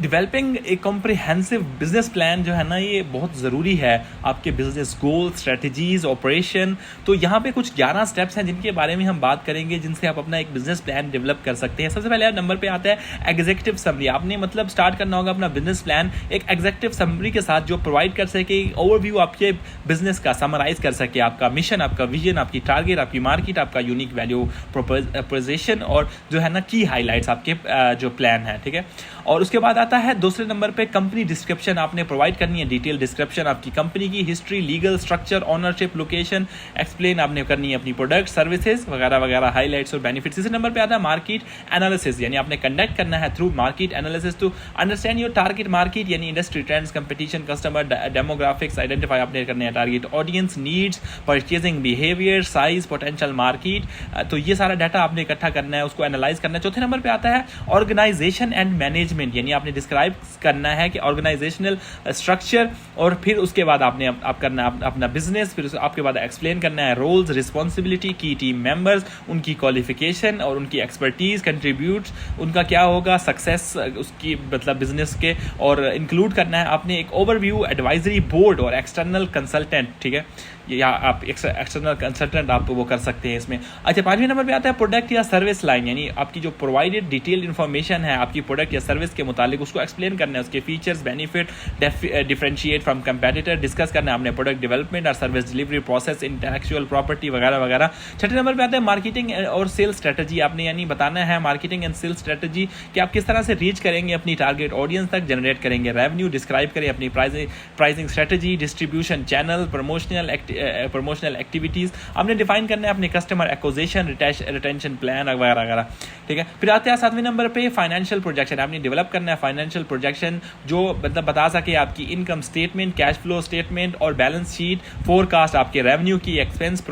Developing a comprehensive business plan जो है ना, ये बहुत ज़रूरी है आपके बिजनेस गोल, स्ट्रेटजीज, ऑपरेशन। तो यहाँ पे कुछ 11 स्टेप्स हैं जिनके बारे में हम बात करेंगे, जिनसे आप अपना एक बिजनेस प्लान डेवलप कर सकते हैं। सबसे पहले नंबर पे आता है एग्जीक्यूटिव समरी। आपने मतलब स्टार्ट करना होगा अपना बिजनेस प्लान एक एग्जीक्यूटिव समरी के साथ, जो प्रोवाइड कर सके ओवरव्यू आपके बिजनेस का, समराइज कर सके आपका मिशन, आपका विजन, आपकी टारगेट, आपकी मार्केट, आपका यूनिक वैल्यू प्रोपोजिशन और जो है ना की हाईलाइट्स आपके जो प्लान है, ठीक है। और उसके बाद आता है दूसरे नंबर पे कंपनी डिस्क्रिप्शन। आपने प्रोवाइड करनी है डिटेल डिस्क्रिप्शन आपकी कंपनी की, history, legal structure, ownership, location, explain आपने करनी है अपनी प्रोडक्ट, सर्विसेज वगैरह वगैरह, हाईलाइट्स और बेनिफिट्स। तीसरे नंबर पे आता है मार्केट एनालिसिस, यानी आपने कंडक्ट करना है through market analysis to understand your target market, यानी industry trends, competition, customer demographics identify आपने करने हैं, target audience, needs, purchasing behaviour, size, potential market. तो ये सारा डाटा आपने इकट्ठा करना है, उसको एनालाइज करना है। चौथे नंबर पे आता है ऑर्गेनाइजेशन एंड मैनेजमेंट, यानी आपने डिस्क्राइब करना है कि ऑर्गेनाइजेशनल स्ट्रक्चर, और फिर उसके बाद आपने आप करना है अपना बिजनेस, फिर आपके बाद एक्सप्लेन करना है रोल्स, रिस्पॉन्सिबिलिटी, की टीम मेंबर्स, उनकी क्वालिफिकेशन और उनकी एक्सपर्टीज, कंट्रीब्यूट उनका क्या होगा सक्सेस उसकी मतलब बिजनेस के, और इंक्लूड करना है आपने एक ओवरव्यू, एडवाइजरी बोर्ड और एक्सटर्नल कंसल्टेंट, ठीक है, या आप एक्सटर्नल कंसल्टेंट आप वो कर सकते हैं इसमें। अच्छा, पांचवें नंबर पे आता है प्रोडक्ट या सर्विस लाइन, यानी आपकी जो प्रोवाइडेड डिटेल इन्फॉर्मेशन है आपकी प्रोडक्ट या सर्विस के मुतालिक, उसको एक्सप्लेन करना है, उसके features, benefit, differentiate from competitor, discuss करना है आपने प्रोडक्ट डेवलपमेंट और service delivery process, intellectual property वगैरह वगैरह। छठे नंबर पे आता है मार्केटिंग और सेल्स स्ट्रेटजी। आपने यानी बताना है मार्केटिंग एंड सेल्स स्ट्रेटजी कि आप किस तरह से रीच करेंगे अपनी टारगेट ऑडियंस तक, जनरेट करेंगे रेवेन्यू, डिस्क्राइब करें अपनी pricing strategy, distribution channel, promotional activities आपने डिफाइन करना है, अपने कस्टमर एक्विजिशन, रिटेंशन प्लान वगैरह वगैरह, ठीक है। फिर आते हैं सातवें नंबर पे फाइनेंशियल प्रोजेक्शन। आपने डेवलप करना है फाइनेंशियल प्रोजेक्शन जो मतलब बता सके आपकी income statement, cash flow statement और बैलेंस शीट, फोरकास्ट आपके रेवेन्यू की, एक्सपेंस,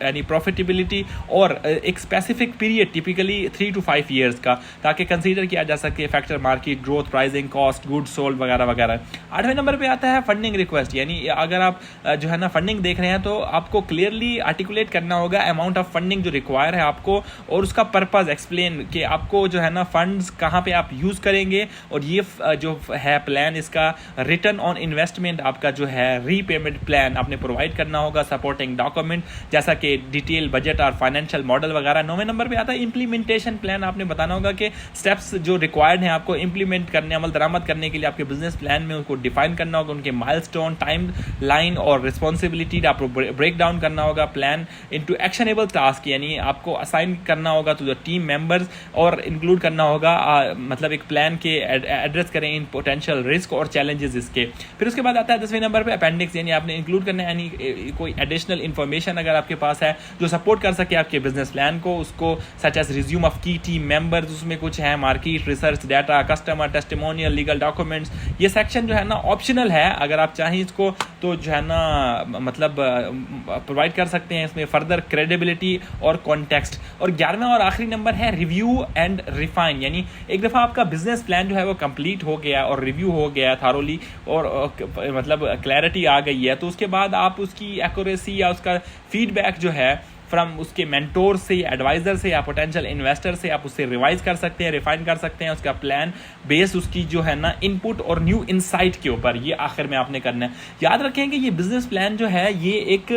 यानी प्रॉफिटेबिलिटी, और एक specific period typically 3 to 5 years का, ताकि कंसीडर किया जा सके factor market growth, pricing, cost, goods sold वगैरह वगैरह। आठवें नंबर पे आता है फंडिंग रिक्वेस्ट, यानी अगर आप जो है ना फंडिंग देख रहे हैं तो आपको क्लियरली आर्टिकुलेट करना होगा अमाउंट ऑफ फंडिंग जो रिक्वायर है आपको, और उसका पर्पस एक्सप्लेन कि आपको जो है ना फंड्स कहाँ पे आप यूज करेंगे, और ये जो है प्लान इसका रिटर्न ऑन इन्वेस्टमेंट आपका जो है रीपेमेंट प्लान आपने प्रोवाइड करना होगा, सपोर्टिंग डॉक्यूमेंट जैसा कि डिटेल बजट और फाइनेंशियल मॉडल वगैरह। 9वें नंबर पे आता है इंप्लीमेंटेशन प्लान। आपने बताना होगा कि स्टेप्स जो रिक्वायर्ड हैं आपको इंप्लीमेंट करने, अमल दरामद करने के लिए आपके बिजनेस प्लान में उनको डिफाइन करना होगा, उनके माइलस्टोन, टाइम लाइन और रिस्पॉन्सिबिलिटी आपको ब्रेक डाउन करना होगा। प्लान इनटू एक्शनेबल टास्क, यानी आपको असाइन करना होगा टू द टीम मेंबर्स, और इंक्लूड करना होगा मतलब एक प्लान के एड्रेस करें इन पोटेंशियल रिस्क और चैलेंजेस इसके। फिर उसके बाद आता है 10वें नंबर पे अपेंडिक्स, यानी आपने इंक्लूड करना है यानी कोई एडिशनल इन्फॉर्मेशन अगर आपके पास है जो सपोर्ट कर सके आपके बिजनेस प्लान को, उसको सच एज रिज्यूम ऑफ की टीम मेंबर्स, उसमें कुछ है market research data, customer testimonial, legal documents. ये सेक्शन जो है ना ऑप्शनल है, अगर आप चाहें इसको तो जो है ना मतलब प्रोवाइड कर सकते हैं इसमें फर्दर क्रेडिबिलिटी और कॉन्टेक्स्ट। और 11वां और आखिरी नंबर है रिव्यू एंड रिफाइन, यानी एक दफ़ा आपका बिजनेस प्लान जो है वो कंप्लीट हो गया और रिव्यू हो गया थारोली, और मतलब क्लैरिटी आ गई है, तो उसके बाद आप उसकी एक्यूरेसी या उसका फीडबैक जो है फ्रॉम उसके मेंटोर से, एडवाइजर से या पोटेंशियल इन्वेस्टर से आप उससे रिवाइज कर सकते हैं, रिफाइन कर सकते हैं उसका प्लान बेस उसकी जो है ना इनपुट और न्यू इनसाइट के ऊपर। ये आखिर में आपने करना है। याद रखें कि ये बिजनेस प्लान जो है ये एक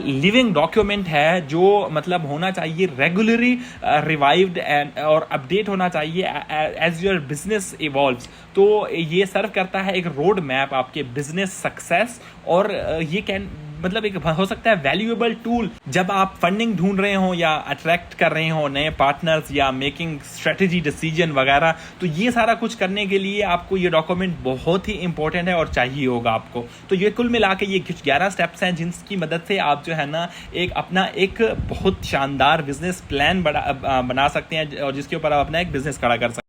लिविंग डॉक्यूमेंट है जो मतलब होना चाहिए रेगुलरली रिवाइव्ड एंड और अपडेट होना चाहिए एज योर बिजनेस इवॉल्व्स। तो ये सर्व करता है एक रोड मैप आपके बिजनेस सक्सेस, और ये कैन मतलब एक हो सकता है वैल्यूएबल टूल जब आप फंडिंग ढूंढ रहे हो या अट्रैक्ट कर रहे हो नए पार्टनर्स या मेकिंग स्ट्रेटेजी डिसीजन वगैरह। तो ये सारा कुछ करने के लिए आपको ये डॉक्यूमेंट बहुत ही इंपॉर्टेंट है और चाहिए होगा आपको। तो ये कुल मिला के ये कुछ 11 स्टेप्स हैं जिनकी मदद से आप जो है ना एक अपना एक बहुत शानदार बिजनेस प्लान बना सकते हैं और जिसके ऊपर आप अपना एक बिजनेस खड़ा कर सकते हैं।